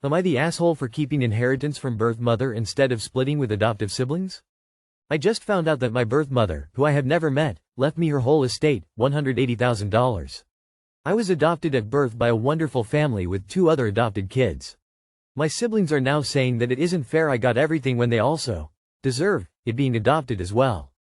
Am I the asshole for keeping inheritance from birth mother instead of splitting with adoptive siblings? I just found out that my birth mother, who I have never met, left me her whole estate, $180,000. I was adopted at birth by a wonderful family with 2 other adopted kids. My siblings are now saying that it isn't fair I got everything when they also deserve it being adopted as well.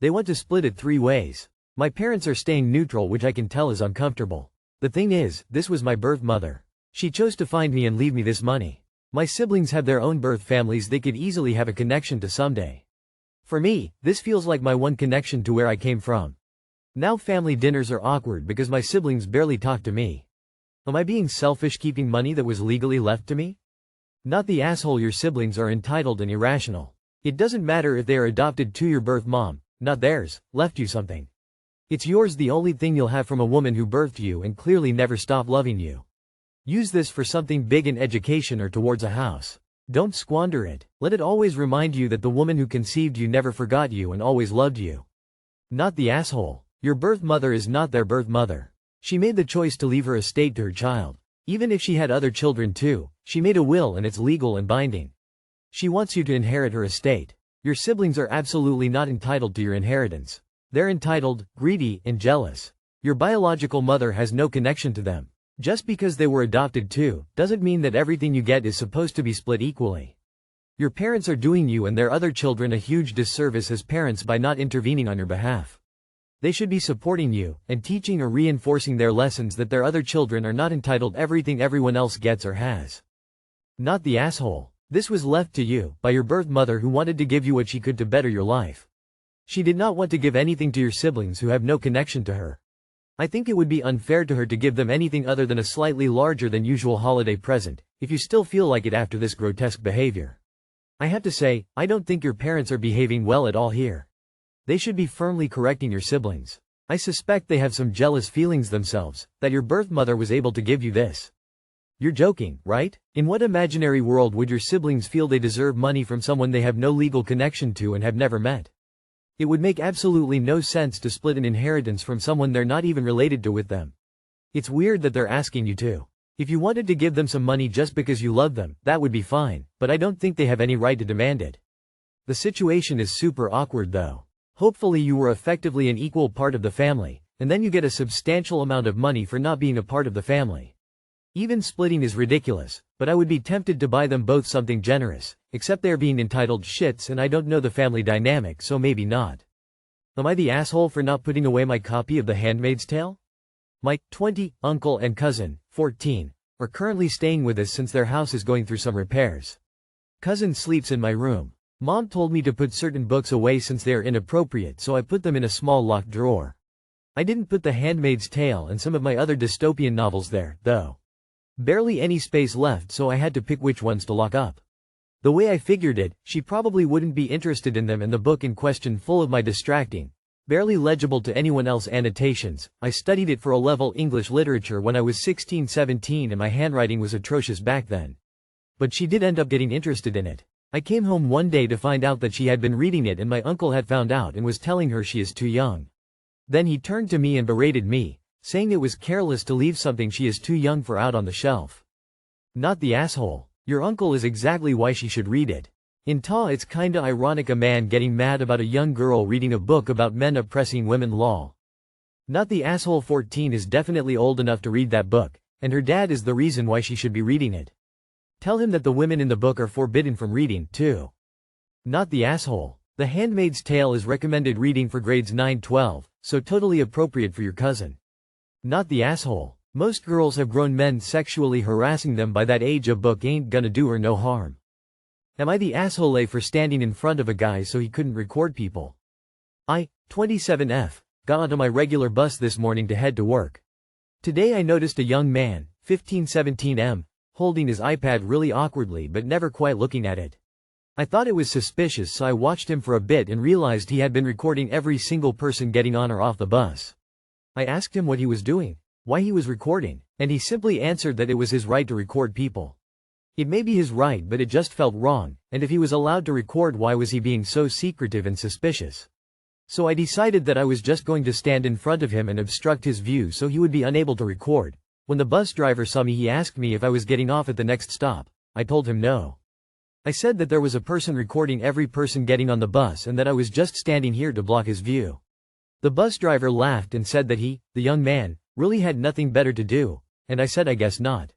They want to split it 3 ways. My parents are staying neutral, which I can tell is uncomfortable. The thing is, this was my birth mother. She chose to find me and leave me this money. My siblings have their own birth families they could easily have a connection to someday. For me, this feels like my one connection to where I came from. Now family dinners are awkward because my siblings barely talk to me. Am I being selfish keeping money that was legally left to me? Not the asshole. Your siblings are entitled and irrational. It doesn't matter if they are adopted to your birth mom, not theirs, left you something. It's yours, the only thing you'll have from a woman who birthed you and clearly never stopped loving you. Use this for something big in education or towards a house. Don't squander it. Let it always remind you that the woman who conceived you never forgot you and always loved you. Not the asshole. Your birth mother is not their birth mother. She made the choice to leave her estate to her child. Even if she had other children too, she made a will and it's legal and binding. She wants you to inherit her estate. Your siblings are absolutely not entitled to your inheritance. They're entitled, greedy, and jealous. Your biological mother has no connection to them. Just because they were adopted too, doesn't mean that everything you get is supposed to be split equally. Your parents are doing you and their other children a huge disservice as parents by not intervening on your behalf. They should be supporting you, and teaching or reinforcing their lessons that their other children are not entitled everything everyone else gets or has. Not the asshole. This was left to you, by your birth mother who wanted to give you what she could to better your life. She did not want to give anything to your siblings who have no connection to her. I think it would be unfair to her to give them anything other than a slightly larger than usual holiday present, if you still feel like it after this grotesque behavior. I have to say, I don't think your parents are behaving well at all here. They should be firmly correcting your siblings. I suspect they have some jealous feelings themselves, that your birth mother was able to give you this. You're joking, right? In what imaginary world would your siblings feel they deserve money from someone they have no legal connection to and have never met? It would make absolutely no sense to split an inheritance from someone they're not even related to with them. It's weird that they're asking you to. If you wanted to give them some money just because you love them, that would be fine, but I don't think they have any right to demand it. The situation is super awkward though. Hopefully you were effectively an equal part of the family, and then you get a substantial amount of money for not being a part of the family. Even splitting is ridiculous, but I would be tempted to buy them both something generous, except they're being entitled shits and I don't know the family dynamic, so maybe not. Am I the asshole for not putting away my copy of The Handmaid's Tale? My 20 uncle and cousin, 14, are currently staying with us since their house is going through some repairs. Cousin sleeps in my room. Mom told me to put certain books away since they are inappropriate, so I put them in a small locked drawer. I didn't put The Handmaid's Tale and some of my other dystopian novels there, though. Barely any space left, so I had to pick which ones to lock up. The way I figured it, she probably wouldn't be interested in them, and the book in question full of my distracting, barely legible to anyone else annotations. I studied it for O-level English literature when I was 16-17 and my handwriting was atrocious back then. But she did end up getting interested in it. I came home one day to find out that she had been reading it and my uncle had found out and was telling her she is too young. Then he turned to me and berated me, saying it was careless to leave something she is too young for out on the shelf. Not the asshole. Your uncle is exactly why she should read it. In Ta, it's kinda ironic a man getting mad about a young girl reading a book about men oppressing women lol. Not the asshole. 14 is definitely old enough to read that book, and her dad is the reason why she should be reading it. Tell him that the women in the book are forbidden from reading, too. Not the asshole. The Handmaid's Tale is recommended reading for grades 9-12, so totally appropriate for your cousin. Not the asshole. Most girls have grown men sexually harassing them by that age. A book ain't gonna do her no harm. Am I the asshole for standing in front of a guy so he couldn't record people? I, 27F, got onto my regular bus this morning to head to work. Today I noticed a young man, 15-17M, holding his iPad really awkwardly but never quite looking at it. I thought it was suspicious, so I watched him for a bit and realized he had been recording every single person getting on or off the bus. I asked him what he was doing, why he was recording, and he simply answered that it was his right to record people. It may be his right, but it just felt wrong, and if he was allowed to record, why was he being so secretive and suspicious? So I decided that I was just going to stand in front of him and obstruct his view so he would be unable to record. When the bus driver saw me, he asked me if I was getting off at the next stop. I told him no. I said that there was a person recording every person getting on the bus and that I was just standing here to block his view. The bus driver laughed and said that he, the young man, really had nothing better to do, and I said I guess not.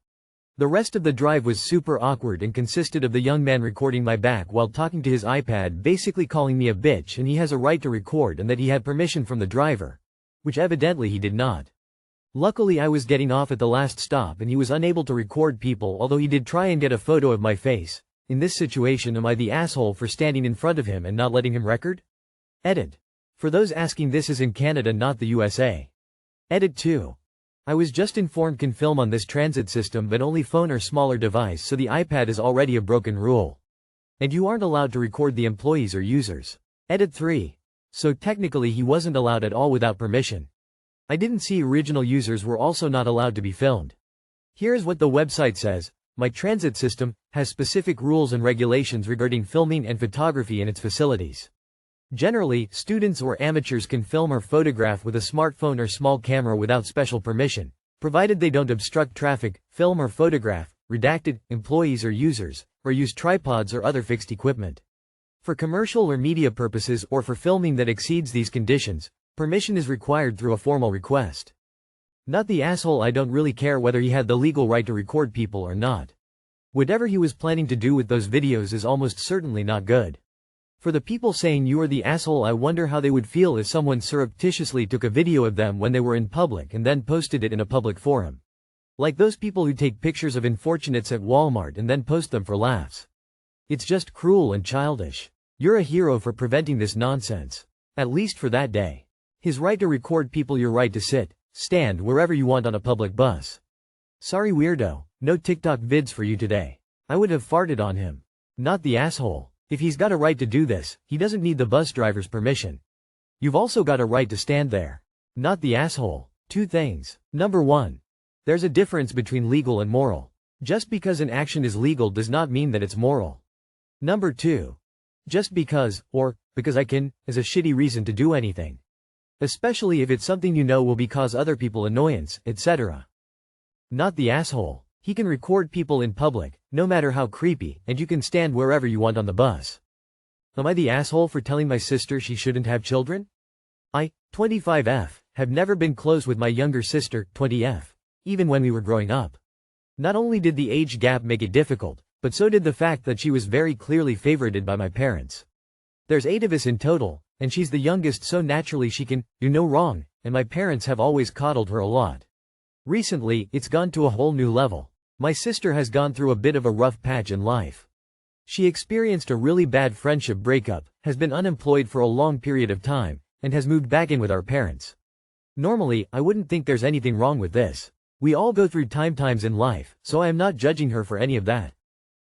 The rest of the drive was super awkward and consisted of the young man recording my back while talking to his iPad, basically calling me a bitch and he has a right to record and that he had permission from the driver, which evidently he did not. Luckily I was getting off at the last stop and he was unable to record people, although he did try and get a photo of my face. In this situation, am I the asshole for standing in front of him and not letting him record? Edit. For those asking, this is in Canada, not the USA. Edit 2. I was just informed can film on this transit system but only phone or smaller device, so the iPad is already a broken rule. And you aren't allowed to record the employees or users. Edit 3. So technically he wasn't allowed at all without permission. I didn't see original users were also not allowed to be filmed. Here's what the website says. My transit system has specific rules and regulations regarding filming and photography in its facilities. Generally, students or amateurs can film or photograph with a smartphone or small camera without special permission, provided they don't obstruct traffic, film or photograph redacted employees or users, or use tripods or other fixed equipment. For commercial or media purposes or for filming that exceeds these conditions, permission is required through a formal request. Not the asshole. I don't really care whether he had the legal right to record people or not. Whatever he was planning to do with those videos is almost certainly not good. For the people saying you are the asshole, I wonder how they would feel if someone surreptitiously took a video of them when they were in public and then posted it in a public forum. Like those people who take pictures of unfortunates at Walmart and then post them for laughs. It's just cruel and childish. You're a hero for preventing this nonsense. At least for that day. His right to record people, your right to sit, stand wherever you want on a public bus. Sorry weirdo, no TikTok vids for you today. I would have farted on him. Not the asshole. If he's got a right to do this, he doesn't need the bus driver's permission. You've also got a right to stand there. Not the asshole. 2 things. Number 1. There's a difference between legal and moral. Just because an action is legal does not mean that it's moral. Number 2. Just because, or because I can, is a shitty reason to do anything. Especially if it's something you know will cause other people annoyance, etc. Not the asshole. He can record people in public, no matter how creepy, and you can stand wherever you want on the bus. Am I the asshole for telling my sister she shouldn't have children? I, 25F, have never been close with my younger sister, 20F, even when we were growing up. Not only did the age gap make it difficult, but so did the fact that she was very clearly favorited by my parents. There's 8 of us in total, and she's the youngest, so naturally she can do no wrong, and my parents have always coddled her a lot. Recently, it's gone to a whole new level. My sister has gone through a bit of a rough patch in life. She experienced a really bad friendship breakup, has been unemployed for a long period of time, and has moved back in with our parents. Normally, I wouldn't think there's anything wrong with this. We all go through times in life, so I am not judging her for any of that.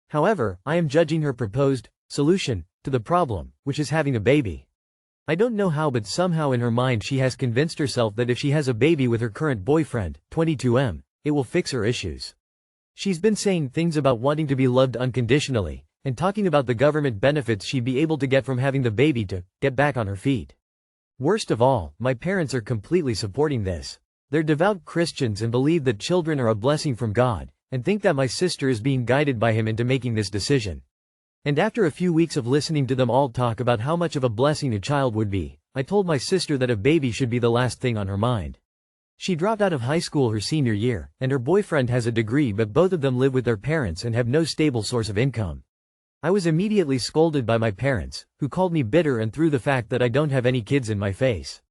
However, I am judging her proposed solution to the problem, which is having a baby. I don't know how, but somehow in her mind she has convinced herself that if she has a baby with her current boyfriend, 22M, it will fix her issues. She's been saying things about wanting to be loved unconditionally, and talking about the government benefits she'd be able to get from having the baby to get back on her feet. Worst of all, my parents are completely supporting this. They're devout Christians and believe that children are a blessing from God, and think that my sister is being guided by him into making this decision. And after a few weeks of listening to them all talk about how much of a blessing a child would be, I told my sister that a baby should be the last thing on her mind. She dropped out of high school her senior year, and her boyfriend has a degree, but both of them live with their parents and have no stable source of income. I was immediately scolded by my parents, who called me bitter and threw the fact that I don't have any kids in my face.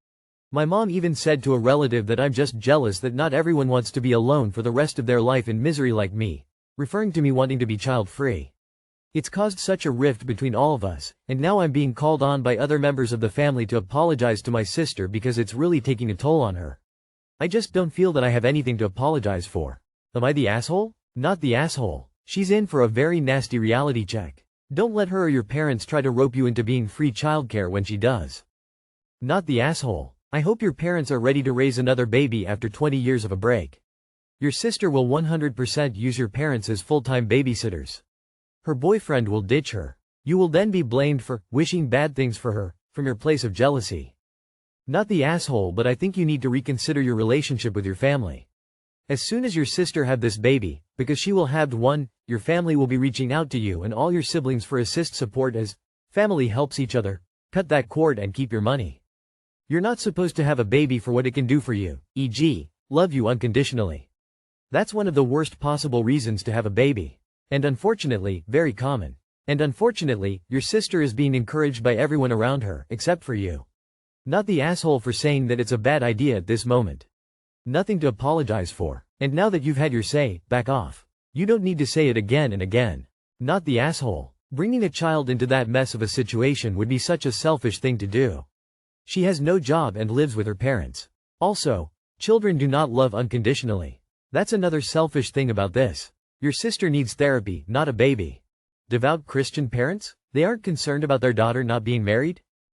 My mom even said to a relative that I'm just jealous that not everyone wants to be alone for the rest of their life in misery like me, referring to me wanting to be child-free. It's caused such a rift between all of us, and now I'm being called on by other members of the family to apologize to my sister because it's really taking a toll on her. I just don't feel that I have anything to apologize for. Am I the asshole? Not the asshole. She's in for a very nasty reality check. Don't let her or your parents try to rope you into being free childcare when she does. Not the asshole. I hope your parents are ready to raise another baby after 20 years of a break. Your sister will 100% use your parents as full-time babysitters. Her boyfriend will ditch her. You will then be blamed for wishing bad things for her, from your place of jealousy. Not the asshole, but I think you need to reconsider your relationship with your family. As soon as your sister have this baby, because she will have one, your family will be reaching out to you and all your siblings for assist support as family helps each other. Cut that cord and keep your money. You're not supposed to have a baby for what it can do for you, e.g., love you unconditionally. That's one of the worst possible reasons to have a baby. And unfortunately, very common. And unfortunately, your sister is being encouraged by everyone around her, except for you. Not the asshole for saying that it's a bad idea at this moment. Nothing to apologize for. And now that you've had your say, back off. You don't need to say it again and again. Not the asshole. Bringing a child into that mess of a situation would be such a selfish thing to do. She has no job and lives with her parents. Also, children do not love unconditionally. That's another selfish thing about this. Your sister needs therapy, not a baby. Devout Christian parents? They aren't concerned about their daughter not being married?